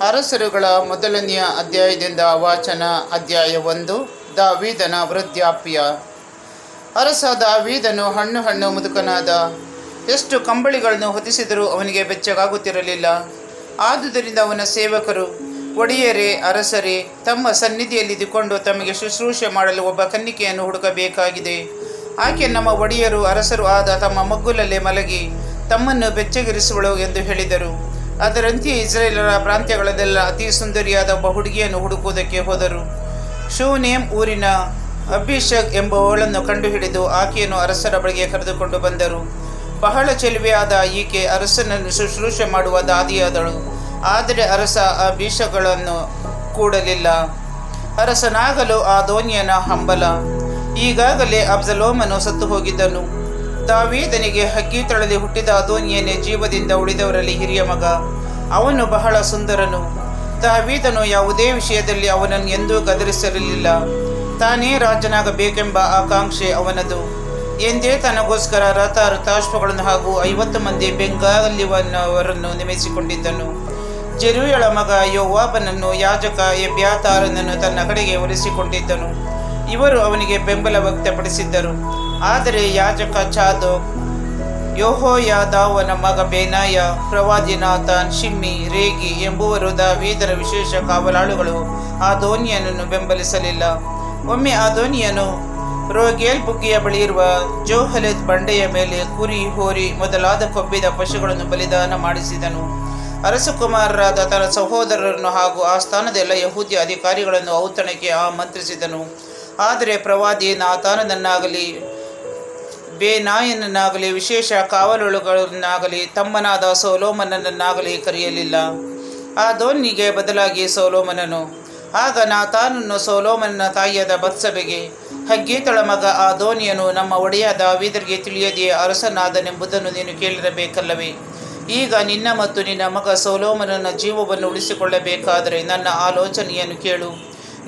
ಅರಸರುಗಳ ಮೊದಲನೆಯ ಅಧ್ಯಾಯದಿಂದ ವಾಚನ. ಅಧ್ಯಾಯ 1. ದಾವೀದನ ವೃದ್ಧಾಪ್ಯ. ಅರಸ ದಾವೀದನು ಹಣ್ಣು ಮುದುಕನಾದ. ಎಷ್ಟು ಕಂಬಳಿಗಳನ್ನು ಹೊದಿಸಿದರೂ ಅವನಿಗೆ ಬೆಚ್ಚಗಾಗುತ್ತಿರಲಿಲ್ಲ. ಆದುದರಿಂದ ಅವನ ಸೇವಕರು, ಒಡೆಯರೇ, ಅರಸರೇ, ತಮ್ಮ ಸನ್ನಿಧಿಯಲ್ಲಿ ಇದ್ದುಕೊಂಡು ತಮಗೆ ಶುಶ್ರೂಷೆ ಮಾಡಲು ಒಬ್ಬ ಕನ್ನಿಕೆಯನ್ನು ಹುಡುಕಬೇಕಾಗಿದೆ. ಆಕೆ ನಮ್ಮ ಒಡೆಯರು ಅರಸರು ಆದ ತಮ್ಮ ಮಗ್ಗುಲಲ್ಲೇ ಮಲಗಿ ತಮ್ಮನ್ನು ಬೆಚ್ಚಗಿರಿಸುವಳು ಎಂದು ಹೇಳಿದರು. ಅದರಂತೆಯೇ ಇಸ್ರಾಯೇಲರ ಪ್ರಾಂತ್ಯಗಳಲ್ಲೆಲ್ಲ ಅತಿ ಸುಂದರಿಯಾದ ಒಬ್ಬ ಹುಡುಗಿಯನ್ನು ಹುಡುಕುವುದಕ್ಕೆ ಹೋದರು. ಶೂನೇಮ್ ಊರಿನ ಅಭಿಷಗ್ ಎಂಬುವಳನ್ನು ಕಂಡುಹಿಡಿದು ಆಕೆಯನ್ನು ಅರಸರ ಬಳಿಗೆ ಕರೆದುಕೊಂಡು ಬಂದರು. ಬಹಳ ಚೆಲುವೆಯಾದ ಈಕೆ ಅರಸನನ್ನು ಶುಶ್ರೂಷೆ ಮಾಡುವ ದಾದಿಯಾದಳು. ಆದರೆ ಅರಸ ಅಭಿಷಗಳನ್ನು ಕೂಡಲಿಲ್ಲ. ಅರಸನಾಗಲು ಅದೋನ್ಯನ ಹಂಬಲ. ಈಗಾಗಲೇ ಅಬ್ಸಲೋಮನು ಸತ್ತು ಹೋಗಿದ್ದನು. ದಾವೀದನಿಗೆ ಹಗ್ಗೀತಳಲ್ಲಿ ಹುಟ್ಟಿದ ಅದೋನ್ಯನೇ ಜೀವದಿಂದ ಉಳಿದವರಲ್ಲಿ ಹಿರಿಯ ಮಗ. ಅವನು ಬಹಳ ಸುಂದರನು. ದಾವೀದನು ಯಾವುದೇ ವಿಷಯದಲ್ಲಿ ಅವನನ್ನು ಎಂದೂ ಗದರಿಸಿರಲಿಲ್ಲ. ತಾನೇ ರಾಜನಾಗಬೇಕೆಂಬ ಆಕಾಂಕ್ಷೆ ಅವನದು. ಎಂದೇ ತನಗೋಸ್ಕರ ರಥಾಶ್ವಗಳನ್ನು ಹಾಗೂ 50 ಮಂದಿ ಬೆಂಗಾಲಿಯವರನ್ನು ನೇಮಿಸಿಕೊಂಡಿದ್ದನು. ಜೆರುಯಳ ಮಗ ಯೋವಾಬನನ್ನು ಯಾಜಕ ಎಬ್ಯಾತಾರನನ್ನು ತನ್ನ ಕಡೆಗೆ ಒಲಿಸಿಕೊಂಡಿದ್ದನು. ಇವರು ಅವನಿಗೆ ಬೆಂಬಲ ವ್ಯಕ್ತಪಡಿಸಿದ್ದರು. ಆದರೆ ಯಾಜಕ ಚಾದೋಕ್, ಯೆಹೋಯಾದಾವನ ಮಗ ಬೆನಾಯ, ಪ್ರವಾದಿ ನಾತಾನ್, ಶಿಮ್ಮಿ, ರೇಗಿ ಎಂಬುವರು ದಾವೀದನ ವಿಶೇಷ ಕಾವಲಾಳುಗಳು ಅದೋನ್ಯನನ್ನು ಬೆಂಬಲಿಸಲಿಲ್ಲ. ಒಮ್ಮೆ ಅದೋನ್ಯನು ರೋಗೇಲ್ ಬುಗ್ಗೆಯ ಬಳಿ ಇರುವ ಜೋಹಲೆತ್ ಬಂಡೆಯ ಮೇಲೆ ಕುರಿ, ಹೋರಿ ಮೊದಲಾದ ಕೊಬ್ಬಿದ ಪಶುಗಳನ್ನು ಬಲಿದಾನ ಮಾಡಿಸಿದನು. ಅರಸಕುಮಾರರಾದ ತನ್ನ ಸಹೋದರರನ್ನು ಹಾಗೂ ಆ ಸ್ಥಾನದ ಎಲ್ಲ ಯಹೂದ್ಯ ಅಧಿಕಾರಿಗಳನ್ನು ಔತಣಕ್ಕೆ ಆಮಂತ್ರಿಸಿದನು. ಆದರೆ ಪ್ರವಾದಿ ನಾತಾನನನ್ನಾಗಲಿ ಬೆನಾಯನನ್ನಾಗಲಿ ವಿಶೇಷ ಕಾವಲುಗಳನ್ನಾಗಲಿ ತಮ್ಮನಾದ ಸೊಲೊಮೋನನನ್ನಾಗಲಿ ಕರೆಯಲಿಲ್ಲ. ಅದೋನ್ಯನಿಗೆ ಬದಲಾಗಿ ಸೊಲೊಮೋನನು. ಆಗ ನಾತಾನನು ಸೊಲೊಮೋನನ ತಾಯಿಯಾದ ಬತ್ಸಬೆಗೆ, ಹಗ್ಗೀತಳ ಮಗ ಅದೋನ್ಯನು ನಮ್ಮ ಒಡೆಯ ದಾವೀದನಿಗೆ ತಿಳಿಯದೆಯೇ ಅರಸನಾದನೆಂಬುದನ್ನು ನೀನು ಕೇಳಿರಬೇಕಲ್ಲವೇ? ಈಗ ನಿನ್ನ ಮತ್ತು ನಿನ್ನ ಮಗ ಸೊಲೊಮೋನನ ಜೀವವನ್ನು ಉಳಿಸಿಕೊಳ್ಳಬೇಕಾದರೆ ನನ್ನ ಆಲೋಚನೆಯನ್ನು ಕೇಳು.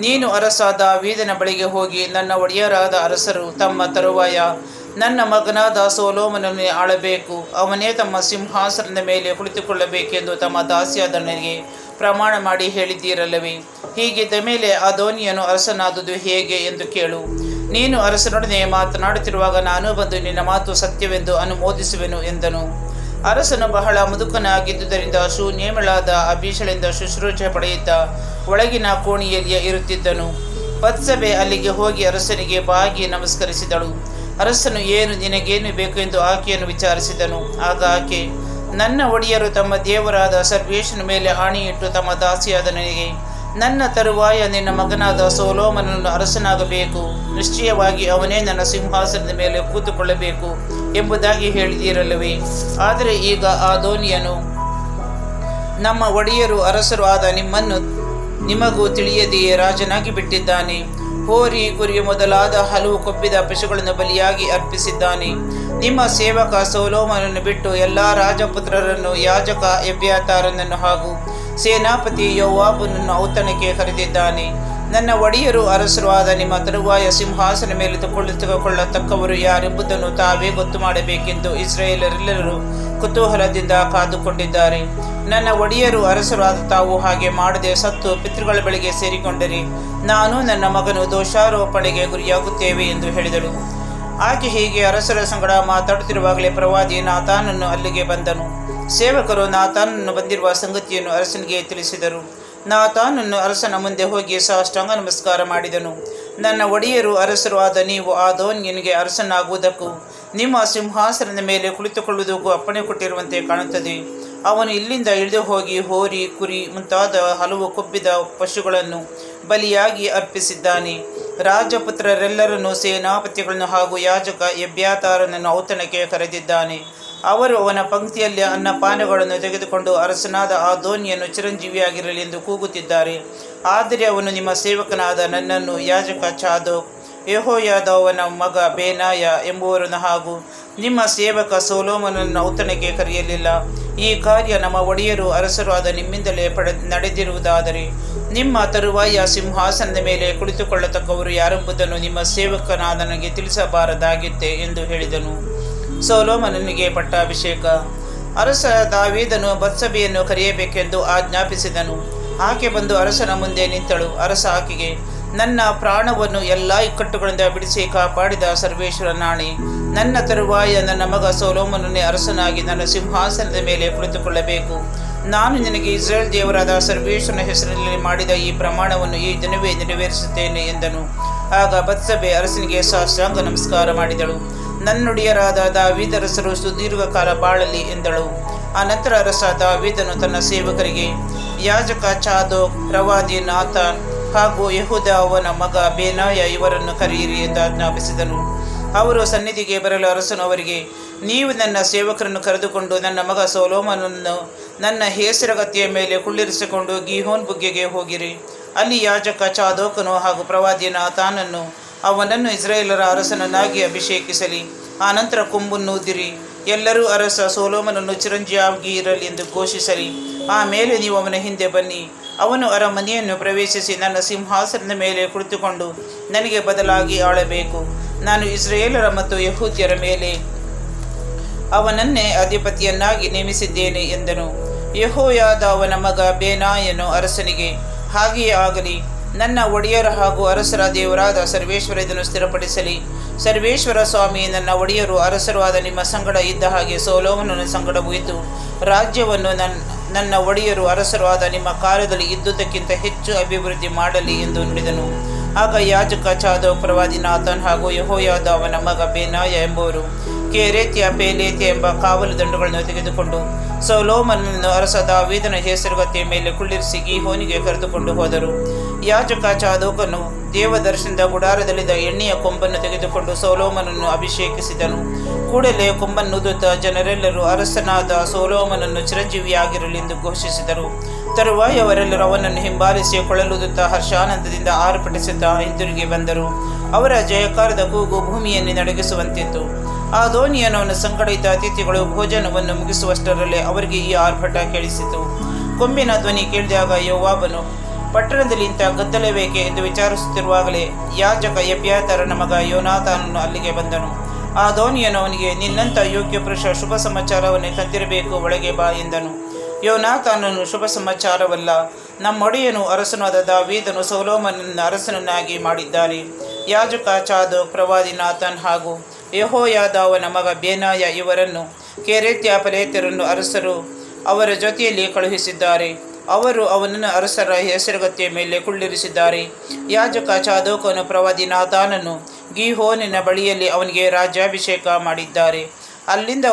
ನೀನು ಅರಸ ದಾವೀದನ ಬಳಿಗೆ ಹೋಗಿ, ನನ್ನ ಒಡೆಯರಾದ ಅರಸರು ತಮ್ಮ ತರುವಾಯ ನನ್ನ ಮಗನಾದ ಸೊಲೊಮೋನನ್ನೇ ಆಳಬೇಕು, ಅವನೇ ತಮ್ಮ ಸಿಂಹಾಸನದ ಮೇಲೆ ಕುಳಿತುಕೊಳ್ಳಬೇಕೆಂದು ತಮ್ಮ ದಾಸಿಯಾದ ನನಗೆ ಪ್ರಮಾಣ ಮಾಡಿ ಹೇಳಿದ್ದೀರಲ್ಲವೇ? ಹೀಗಿದ್ದ ಮೇಲೆ ಅದೋನ್ಯನು ಅರಸನಾದುದು ಹೇಗೆ ಎಂದು ಕೇಳು. ನೀನು ಅರಸನೊಡನೆ ಮಾತನಾಡುತ್ತಿರುವಾಗ ನಾನು ಬಂದು ನಿನ್ನ ಮಾತು ಸತ್ಯವೆಂದು ಅನುಮೋದಿಸುವೆನು ಎಂದನು. ಅರಸನು ಬಹಳ ಮುದುಕನಾಗಿದ್ದುದರಿಂದ ಶೂನೇಮಳಾದ ಅಬೀಷಳಿಂದ ಶುಶ್ರೂಷೆ ಪಡೆಯುತ್ತಾ ಒಳಗಿನ ಕೋಣೆಯಲ್ಲಿ ಇರುತ್ತಿದ್ದನು. ಬತ್ಸಬೆ ಅಲ್ಲಿಗೆ ಹೋಗಿ ಅರಸನಿಗೆ ಬಾಗಿ ನಮಸ್ಕರಿಸಿದಳು. ಅರಸನು, ನಿನಗೇನು ಬೇಕು ಎಂದು ಆಕೆಯನ್ನು ವಿಚಾರಿಸಿದನು. ಆಗ ಆಕೆ, ನನ್ನ ಒಡೆಯರು ತಮ್ಮ ದೇವರಾದ ಸರ್ವೇಶ್ವರನ ಮೇಲೆ ಆಣೆಯಿಟ್ಟು ತಮ್ಮ ದಾಸಿಯಾದ ನನಗೆ, ನನ್ನ ತರುವಾಯ ನಿನ್ನ ಮಗನಾದ ಸೊಲೊಮೋನನು ಅರಸನಾಗಬೇಕು, ನಿಶ್ಚಯವಾಗಿ ಅವನೇ ನನ್ನ ಸಿಂಹಾಸನದ ಮೇಲೆ ಕೂತುಕೊಳ್ಳಬೇಕು ಎಂಬುದಾಗಿ ಹೇಳಿದಿರಲ್ಲವೇ? ಆದರೆ ಈಗ ಅದೋನ್ಯನು ನಮ್ಮ ಒಡೆಯರು ಅರಸರು ಆದ ನಿಮಗೂ ತಿಳಿಯದೆಯೇ ರಾಜನಾಗಿ ಬಿಟ್ಟಿದ್ದಾನೆ. ಹೋರಿ, ಕುರಿ ಮೊದಲಾದ ಹಲವು ಕೊಬ್ಬಿದ ಪಶುಗಳನ್ನು ಬಲಿಯಾಗಿ ಅರ್ಪಿಸಿದ್ದಾನೆ. ನಿಮ್ಮ ಸೇವಕ ಸೊಲೊಮೋನನನ್ನು ಬಿಟ್ಟು ಎಲ್ಲ ರಾಜಪುತ್ರರನ್ನು, ಯಾಜಕ ಎಬ್ಯಾತಾರನನ್ನು ಹಾಗೂ ಸೇನಾಪತಿ ಯೋವಾಬನನ್ನು ಔತಣಕ್ಕೆ ಕರೆದಿದ್ದಾನೆ. ನನ್ನ ಒಡೆಯರು ಅರಸರು ಆದ ನಿಮ್ಮ ತರುವಾಯ ಸಿಂಹಾಸನ ಮೇಲೆ ಕುಳಿತುಕೊಳ್ಳತಕ್ಕವರು ಯಾರೆಂಬುದನ್ನು ತಾವೇ ಗೊತ್ತು ಮಾಡಬೇಕೆಂದು ಇಸ್ರಾಯೇಲರೆಲ್ಲರೂ ಕುತೂಹಲದಿಂದ ಕಾದುಕೊಂಡಿದ್ದಾರೆ. ನನ್ನ ಒಡೆಯರು ಅರಸರು ಆದ ತಾವು ಹಾಗೆ ಮಾಡದೆ ಸತ್ತು ಪಿತೃಗಳ ಬಳಿಗೆ ಸೇರಿಕೊಂಡರೆ ನಾನು ನನ್ನ ಮಗನು ದೋಷಾರೋಪಣೆಗೆ ಗುರಿಯಾಗುತ್ತೇವೆ ಎಂದು ಹೇಳಿದಳು. ಆಕೆ ಹೀಗೆ ಅರಸರ ಸಂಗಡ ಮಾತಾಡುತ್ತಿರುವಾಗಲೇ ಪ್ರವಾದಿ ನಾತಾನನು ಅಲ್ಲಿಗೆ ಬಂದನು. ಸೇವಕರು ನಾತಾನನು ಬಂದಿರುವ ಸಂಗತಿಯನ್ನು ಅರಸನಿಗೆ ತಿಳಿಸಿದರು. ನಾತಾನನು ಅರಸನ ಮುಂದೆ ಹೋಗಿ ಸಾಷ್ಟಾಂಗ ನಮಸ್ಕಾರ ಮಾಡಿದನು. ನನ್ನ ಒಡೆಯರು ಅರಸರು ಆದ ನೀವು ಅದೋನ್ಯನಿಗೆ ಅರಸನಾಗುವುದಕ್ಕೂ ನಿಮ್ಮ ಸಿಂಹಾಸನದ ಮೇಲೆ ಕುಳಿತುಕೊಳ್ಳುವುದಕ್ಕೂ ಅಪ್ಪಣೆ ಕೊಟ್ಟಿರುವಂತೆ ಕಾಣುತ್ತದೆ. ಅವನು ಇಲ್ಲಿಂದ ಇಳಿದು ಹೋಗಿ ಹೋರಿ, ಕುರಿ ಮುಂತಾದ ಹಲವು ಕೊಬ್ಬಿದ ಪಶುಗಳನ್ನು ಬಲಿಯಾಗಿ ಅರ್ಪಿಸಿದ್ದಾನೆ. ರಾಜಪುತ್ರರೆಲ್ಲರನ್ನು, ಸೇನಾಪತಿಗಳನ್ನು ಹಾಗೂ ಯಾಜಕ ಎಬ್ಯಾತಾರನನ್ನು ಔತಣಕ್ಕೆ ಕರೆದಿದ್ದಾನೆ. ಅವರು ಅವನ ಪಂಕ್ತಿಯಲ್ಲಿ ಅನ್ನಪಾನಗಳನ್ನು ತೆಗೆದುಕೊಂಡು ಅರಸನಾದ ಅದೋನ್ಯನು ಚಿರಂಜೀವಿಯಾಗಿರಲಿ ಎಂದು ಕೂಗುತ್ತಿದ್ದಾರೆ. ಆದರೆ ಅವನು ನಿಮ್ಮ ಸೇವಕನಾದ ನನ್ನನ್ನು, ಯಾಜಕ ಚಾದೋಕ್, ಯೆಹೋಯಾದಾವನ ಮಗ ಬೆನಾಯ ಎಂಬುವರನ್ನು ಹಾಗೂ ನಿಮ್ಮ ಸೇವಕ ಸೊಲೊಮೋನನನ್ನು ಔತಣಕ್ಕೆ ಕರೆಯಲಿಲ್ಲ. ಈ ಕಾರ್ಯ ನಮ್ಮ ಒಡೆಯರು ಅರಸರು ಆದ ನಿಮ್ಮಿಂದಲೇ ನಡೆದಿರುವುದಾದರೆ ನಿಮ್ಮ ತರುವಾಯ ಸಿಂಹಾಸನದ ಮೇಲೆ ಕುಳಿತುಕೊಳ್ಳತಕ್ಕವರು ಯಾರೆಂಬುದನ್ನು ನಿಮ್ಮ ಸೇವಕನಾದ ನನಗೆ ತಿಳಿಸಬಾರದಾಗಿತ್ತೆ ಎಂದು ಹೇಳಿದನು. ಸೊಲೊಮೋನನಿಗೆ ಪಟ್ಟಾಭಿಷೇಕ. ಅರಸ ದಾವೀದನು ಬತ್ಸಬೆಯನ್ನು ಕರೆಯಬೇಕೆಂದು ಆಜ್ಞಾಪಿಸಿದನು. ಆಕೆ ಬಂದು ಅರಸನ ಮುಂದೆ ನಿಂತಳು. ಅರಸ ಆಕೆಗೆ, ನನ್ನ ಪ್ರಾಣವನ್ನು ಎಲ್ಲ ಇಕ್ಕಟ್ಟುಗಳಿಂದ ಬಿಡಿಸಿ ಕಾಪಾಡಿದ ಸರ್ವೇಶ್ವರ ನಾಣಿ, ನನ್ನ ತರುವಾಯ ನನ್ನ ಮಗ ಸೊಲೊಮೋನನೇ ಅರಸನಾಗಿ ನನ್ನ ಸಿಂಹಾಸನದ ಮೇಲೆ ಕುಳಿತುಕೊಳ್ಳಬೇಕು. ನಾನು ನಿನಗೆ ಇಸ್ರೇಲ್ ದೇವರಾದ ಸರ್ವೇಶ್ವರನ ಹೆಸರಿನಲ್ಲಿ ಮಾಡಿದ ಈ ಪ್ರಮಾಣವನ್ನು ಈ ದಿನವೇ ನೆರವೇರಿಸುತ್ತೇನೆ ಎಂದನು. ಆಗ ಬತ್ಸಬೆ ಅರಸನಿಗೆ ಸಾಷ್ಟಾಂಗ ನಮಸ್ಕಾರ ಮಾಡಿದಳು. ನನ್ನೊಡೆಯರಾದ ದಾವೀದರಸರು ಸುದೀರ್ಘ ಕಾಲ ಬಾಳಲಿ ಎಂದಳು. ಅನಂತರ ಅರಸ ದಾವೀದನು ತನ್ನ ಸೇವಕರಿಗೆ, ಯಾಜಕ ಚಾದೋಕ್, ಪ್ರವಾದಿ ನಾತಾನ್ ಹಾಗೂ ಯೆಹೂದ ಅವನ ಮಗ ಬೇನಾಯ ಇವರನ್ನು ಕರೆಯಿರಿ ಎಂದು ಆಜ್ಞಾಪಿಸಿದನು. ಅವರು ಸನ್ನಿಧಿಗೆ ಬರಲು ಅರಸನು ಅವರಿಗೆ, ನೀವು ನನ್ನ ಸೇವಕರನ್ನು ಕರೆದುಕೊಂಡು ನನ್ನ ಮಗ ಸೊಲೊಮೋನನನ್ನು ನನ್ನ ಹೇಸರಗತಿಯ ಮೇಲೆ ಕುಳ್ಳಿರಿಸಿಕೊಂಡು ಗೀಹೋನ್ ಬುಗ್ಗೆಗೆ ಹೋಗಿರಿ. ಅಲ್ಲಿ ಯಾಜಕ ಚಾದೋಕನು ಹಾಗೂ ಪ್ರವಾದಿ ನಾತಾನನ್ನು ಅವನನ್ನು ಇಸ್ರಾಯೇಲರ ಅರಸನನ್ನಾಗಿ ಅಭಿಷೇಕಿಸಲಿ. ಆನಂತರ ಕೊಂಬನ್ನೂದಿರಿ. ಎಲ್ಲರೂ ಅರಸ ಸೊಲೊಮೋನನು ಚಿರಂಜೀವಿಯಾಗಿ ಇರಲಿ ಎಂದು ಘೋಷಿಸಲಿ. ಆಮೇಲೆ ನೀವು ಅವನ ಹಿಂದೆ ಬನ್ನಿ. ಅವನು ಅರಮನೆಯನ್ನು ಪ್ರವೇಶಿಸಿ ನನ್ನ ಸಿಂಹಾಸನದ ಮೇಲೆ ಕುಳಿತುಕೊಂಡು ನನಗೆ ಬದಲಾಗಿ ಆಳಬೇಕು. ನಾನು ಇಸ್ರಾಯೇಲರ ಮತ್ತು ಯೆಹೂದ್ಯರ ಮೇಲೆ ಅವನನ್ನೇ ಅಧಿಪತಿಯನ್ನಾಗಿ ನೇಮಿಸಿದ್ದೇನೆ ಎಂದನು. ಯೆಹೋಯಾದ ಅವನ ಮಗ ಬೇನಾಯನು ಅರಸನಿಗೆ, ಹಾಗೆಯೇ ಆಗಲಿ. ನನ್ನ ಒಡೆಯರ ಹಾಗೂ ಅರಸರ ದೇವರಾದ ಸರ್ವೇಶ್ವರ ಇದನ್ನು ಸ್ಥಿರಪಡಿಸಲಿ. ಸರ್ವೇಶ್ವರ ಸ್ವಾಮಿ, ನನ್ನ ಒಡೆಯರು ಅರಸರು ಆದ ನಿಮ್ಮ ಸಂಗಡ ಇದ್ದ ಹಾಗೆ ಸೊಲೊಮೋನನ ಸಂಗಡವೂ ಇದ್ದು ರಾಜ್ಯವನ್ನು ನನ್ನ ಒಡೆಯರು ಅರಸರು ಆದ ನಿಮ್ಮ ಕಾಲದಲ್ಲಿ ಇದ್ದುದಕ್ಕಿಂತ ಹೆಚ್ಚು ಅಭಿವೃದ್ಧಿ ಮಾಡಲಿ ಎಂದು ನುಡಿದನು. ಆಗ ಯಾಜಕ ಚಾದೋಕ್, ಪ್ರವಾದಿ ನಾತಾನ್ ಹಾಗೂ ಯೆಹೋಯಾದ ಅವನ ಮಗ ಬೇನಾಯ ಎಂಬುವರು ಕೆರೇತ್ಯ ಪೇಲೇತ್ಯ ಎಂಬ ಕಾವಲು ದಂಡುಗಳನ್ನು ತೆಗೆದುಕೊಂಡು ಸೊಲೊಮೋನನನ್ನು ಅರಸ ದಾವೀದನ ಹೇಸರಗತಿಯ ಮೇಲೆ ಕುಳ್ಳಿರಿಸಿ ಗೀಹೋನಿಗೆ ಕರೆದುಕೊಂಡು ಹೋದರು. ಯಾಜಕ ಚಾದೋಕನು ದೇವದರ್ಶನದ ಗುಡಾರದಲ್ಲಿದ್ದ ಎಣ್ಣೆಯ ಕೊಂಬನ್ನು ತೆಗೆದುಕೊಂಡು ಸೊಲೊಮೋನನನ್ನು ಅಭಿಷೇಕಿಸಿದನು. ಕೂಡಲೇ ಕೊಂಬನ್ನುದುತ್ತ ಜನರೆಲ್ಲರೂ ಅರಸನಾದ ಸೊಲೊಮೋನನನ್ನು ಚಿರಂಜೀವಿಯಾಗಿರಲಿ ಎಂದು ಘೋಷಿಸಿದರು. ತರುವಾಯ ಅವರೆಲ್ಲರೂ ಅವನನ್ನು ಹಿಂಬಾಲಿಸಿ ಕೊಳಲುದುತ್ತ ಹರ್ಷಾನಂದದಿಂದ ಆರ್ಭಟಿಸುತ್ತಾ ಹಿಂದಿರುಗಿ ಬಂದರು. ಅವರ ಜಯಕಾರದ ಕೂಗು ಭೂಮಿಯನ್ನು ನಡಗಿಸುವಂತಿತ್ತು. ಆದೋನಿಯನು ಅವನ ಸಂಗಡ ಇದ್ದ ಅತಿಥಿಗಳು ಭೋಜನವನ್ನು ಮುಗಿಸುವಷ್ಟರಲ್ಲೇ ಅವರಿಗೆ ಈ ಆರ್ಭಟ ಕೇಳಿಸಿತು. ಕೊಂಬಿನ ಧ್ವನಿ ಕೇಳಿದಾಗ ಯೋವಾಬನು, ಪಟ್ಟಣದಲ್ಲಿ ಇಂಥ ಗದ್ದಲವೇಕೆ ಎಂದು ವಿಚಾರಿಸುತ್ತಿರುವಾಗಲೇ ಯಾಜಕ ಎಬ್ಯಾತಾರನ ಮಗ ಯೋನಾತಾನನು ಅಲ್ಲಿಗೆ ಬಂದನು. ಆದೋನಿಯನು ಅವನಿಗೆ, ನಿನ್ನಂಥ ಯೋಗ್ಯ ಪುರುಷ ಶುಭ ಸಮಾಚಾರವನ್ನೇ ತಂದಿರಬೇಕು, ಒಳಗೆ ಬಾ ಎಂದನು. ಯೋನಾತಾನನು, ಶುಭ ಸಮಾಚಾರವಲ್ಲ, ನಮ್ಮೊಡೆಯನು ಅರಸನಾದ ದಾವೀದನು ಸೊಲೊಮೋನನನ್ನು ಅರಸನನ್ನಾಗಿ ಮಾಡಿದ್ದಾನೆ. ಯಾಜಕ ಚಾದೋಕ್, ಪ್ರವಾದಿ ನಾತಾನ್ ಹಾಗೂ ಯೆಹೋಯಾದ ಅವನ ಮಗ ಬೇನಾಯ ಇವರನ್ನು ಕೆರೇತ್ಯ ಪಲೇತ್ಯರನ್ನು ಅರಸರು ಅವರ ಜೊತೆಯಲ್ಲಿ ಕಳುಹಿಸಿದ್ದಾರೆ. ಅವರು ಅವನನ್ನು ಅರಸರ ಹೆಸರುಗತಿಯ ಮೇಲೆ ಕುಳ್ಳಿರಿಸಿದ್ದಾರೆ. ಯಾಜಕ ಚಾದೋಕನು ಪ್ರವಾದಿ ನಾತಾನನು ಗೀಹೋನಿನ ಬಳಿಯಲ್ಲಿ ಅವನಿಗೆ ರಾಜ್ಯಾಭಿಷೇಕ ಮಾಡಿದ್ದಾರೆ. ಅಲ್ಲಿಂದ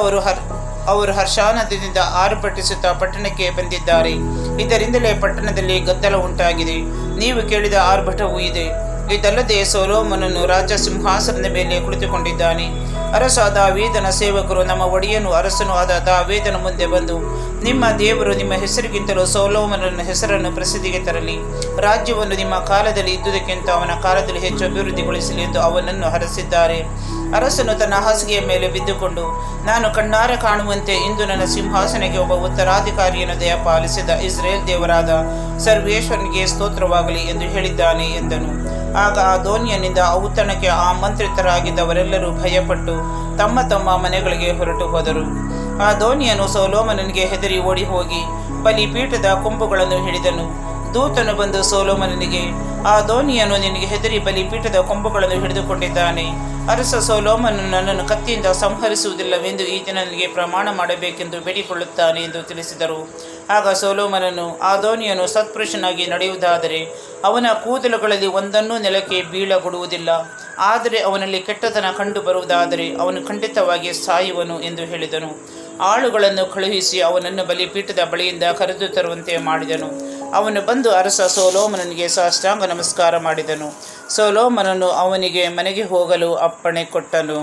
ಅವರು ಹರ್ಷಾನಂದದಿಂದ ಆರ್ಭಟಿಸುತ್ತಾ ಪಟ್ಟಣಕ್ಕೆ ಬಂದಿದ್ದಾರೆ. ಇದರಿಂದಲೇ ಪಟ್ಟಣದಲ್ಲಿ ಗದ್ದಲ ಉಂಟಾಗಿದೆ. ನೀವು ಕೇಳಿದ ಆರ್ಭಟವೂ ಇದೆ. ಇದಲ್ಲದೆ ಸೊಲೊಮೋನನು ರಾಜ ಸಿಂಹಾಸನದ ಮೇಲೆ ಕುಳಿತುಕೊಂಡಿದ್ದಾನೆ. ಅರಸ ದಾವೀದನ ಸೇವಕರು ನಮ್ಮ ಒಡೆಯನು ಅರಸನು ಆದ ದಾವೀದನ ಮುಂದೆ ಬಂದು, ನಿಮ್ಮ ದೇವರು ನಿಮ್ಮ ಹೆಸರಿಗಿಂತಲೂ ಸೊಲೊಮೋನನ ಹೆಸರನ್ನು ಪ್ರಸಿದ್ಧಿಗೆ ತರಲಿ, ರಾಜ್ಯವನ್ನು ನಿಮ್ಮ ಕಾಲದಲ್ಲಿ ಇದ್ದುದಕ್ಕಿಂತ ಅವನ ಕಾಲದಲ್ಲಿ ಹೆಚ್ಚು ಅಭಿವೃದ್ಧಿಗೊಳಿಸಲಿ ಎಂದು ಅವನನ್ನು ಹರಸಿದ್ದಾರೆ. ಅರಸನು ತನ್ನ ಹಾಸಿಗೆಯ ಮೇಲೆ ಬಿದ್ದುಕೊಂಡು, ನಾನು ಕಣ್ಣಾರೆ ಕಾಣುವಂತೆ ಇಂದು ನನ್ನ ಸಿಂಹಾಸನಕ್ಕೆ ಒಬ್ಬ ಉತ್ತರಾಧಿಕಾರಿಯನ್ನು ದಯಪಾಲಿಸಿದ ಇಸ್ರೇಲ್ ದೇವರಾದ ಸರ್ವೇಶ್ವರನಿಗೆ ಸ್ತೋತ್ರವಾಗಲಿ ಎಂದು ಹೇಳಿದ್ದಾನೆ ಎಂದನು. ಆಗ ಆದೋನಿಯನಿಂದ ಔತಣಕ್ಕೆ ಆಮಂತ್ರಿತರಾಗಿದ್ದವರೆಲ್ಲರೂ ಭಯಪಟ್ಟು ತಮ್ಮ ತಮ್ಮ ಮನೆಗಳಿಗೆ ಹೊರಟು ಹೋದರು. ಆದೋನಿಯನು ಸೊಲೊಮೋನನಿಗೆ ಹೆದರಿ ಓಡಿ ಹೋಗಿ ಬಲಿಪೀಠದ ಕೊಂಬುಗಳನ್ನು ಹಿಡಿದನು. ದೂತನು ಬಂದು ಸೊಲೊಮೋನನಿಗೆ, ಆದೋನಿಯನು ನಿನಗೆ ಹೆದರಿ ಬಲಿಪೀಠದ ಕೊಂಬುಗಳನ್ನು ಹಿಡಿದುಕೊಂಡಿದ್ದಾನೆ. ಅರಸ ಸೊಲೊಮೋನನು ನನ್ನನ್ನು ಕತ್ತಿಯಿಂದ ಸಂಹರಿಸುವುದಿಲ್ಲವೆಂದು ಈ ದಿನ ನನಗೆ ಪ್ರಮಾಣ ಮಾಡಬೇಕೆಂದು ಬೇಡಿಕೊಳ್ಳುತ್ತಾನೆ ಎಂದು ತಿಳಿಸಿದರು. ಆಗ ಸೊಲೊಮೋನನು, ಆದೋನಿಯನು ಸತ್ಪುರುಷನಾಗಿ ನಡೆಯುವುದಾದರೆ ಅವನ ಕೂದಲುಗಳಲ್ಲಿ ಒಂದನ್ನೂ ನೆಲಕ್ಕೆ ಬೀಳಗೊಡುವುದಿಲ್ಲ. ಆದರೆ ಅವನಲ್ಲಿ ಕೆಟ್ಟತನ ಕಂಡು ಬರುವುದಾದರೆ ಅವನು ಖಂಡಿತವಾಗಿ ಸಾಯುವನು ಎಂದು ಹೇಳಿದನು. ಆಳುಗಳನ್ನು ಕಳುಹಿಸಿ ಅವನನ್ನು ಬಲಿಪೀಠದ ಬಳಿಯಿಂದ ಕರೆದು ತರುವಂತೆ ಮಾಡಿದನು. ಅವನು ಬಂದು ಅರಸ ಸೊಲೊಮೋನನಿಗೆ ಸಾಷ್ಟಾಂಗ ನಮಸ್ಕಾರ ಮಾಡಿದನು. ಸೊಲೊಮೋನನು ಅವನಿಗೆ ಮನೆಗೆ ಹೋಗಲು ಅಪ್ಪಣೆ ಕೊಟ್ಟನು.